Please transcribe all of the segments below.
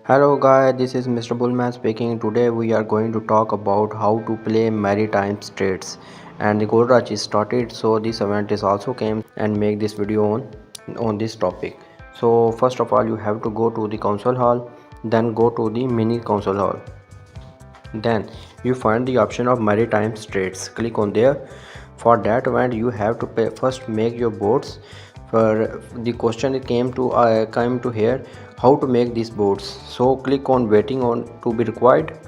Hello guys, this is Mr. Bullman speaking. Today we are going to talk about how to play maritime trades, and the gold rush is started, so this event is also came and make this video on this topic. So first of all you have to go to the console hall, then go to the mini console hall, then you find the option of maritime trades. Click on there. For that event you have to first make your boats. For the question it came to here, how to make these boats. So click on waiting on to be required.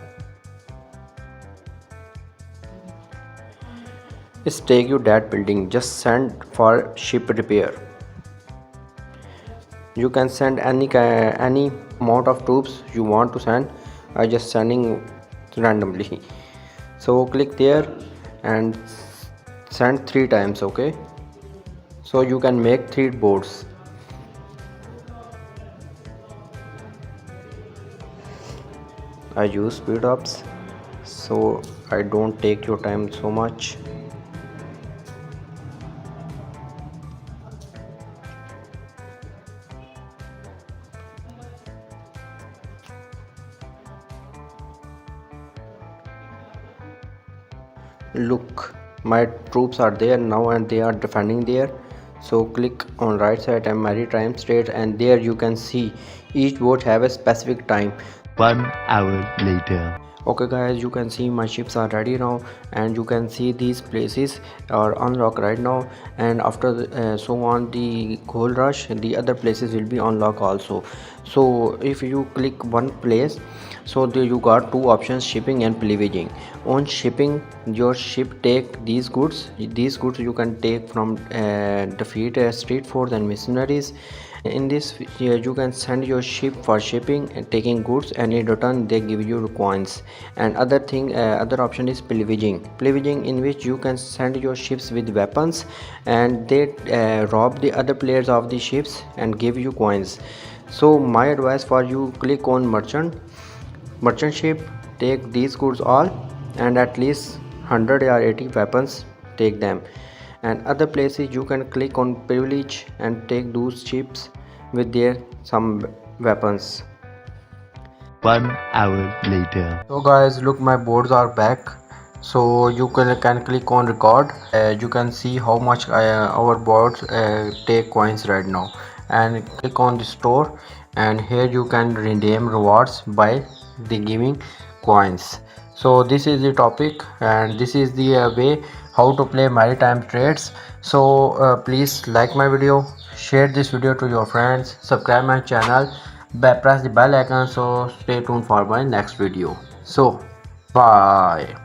It's take you that building, just send for ship repair. You can send any amount of troops you want to send. I just sending randomly. So click there and send 3 times. Okay, so you can make 3 boats. I use speed ups so I don't take your time so much. Look, my troops are there now and they are defending there. So click on right side and maritime trades, and there you can see each boat have a specific time. 1 hour later. Okay guys, you can see my ships are ready now, and you can see these places are unlocked right now, and after so on the gold rush the other places will be unlocked also. So if you click one place, so there you got 2 options, shipping and pillaging. On shipping, your ship take these goods you can take from defeat street force and missionaries. In this you can send your ship for shipping and taking goods, and in return they give you coins. And other option is pillaging, in which you can send your ships with weapons, and they rob the other players of the ships and give you coins. So my advice for you, click on merchant ship, take these goods all, and at least 100 or 80 weapons take them. And other places you can click on privilege and take those ships with their some weapons. 1 hour later. So guys, look, my boards are back. So you can click on record. You can see how much our boards take coins right now, and click on the store, and here you can redeem rewards by the giving coins. So this is the topic, and this is the way how to play maritime trades. So please like my video, share this video to your friends, subscribe my channel, press the bell icon, so stay tuned for my next video. So bye.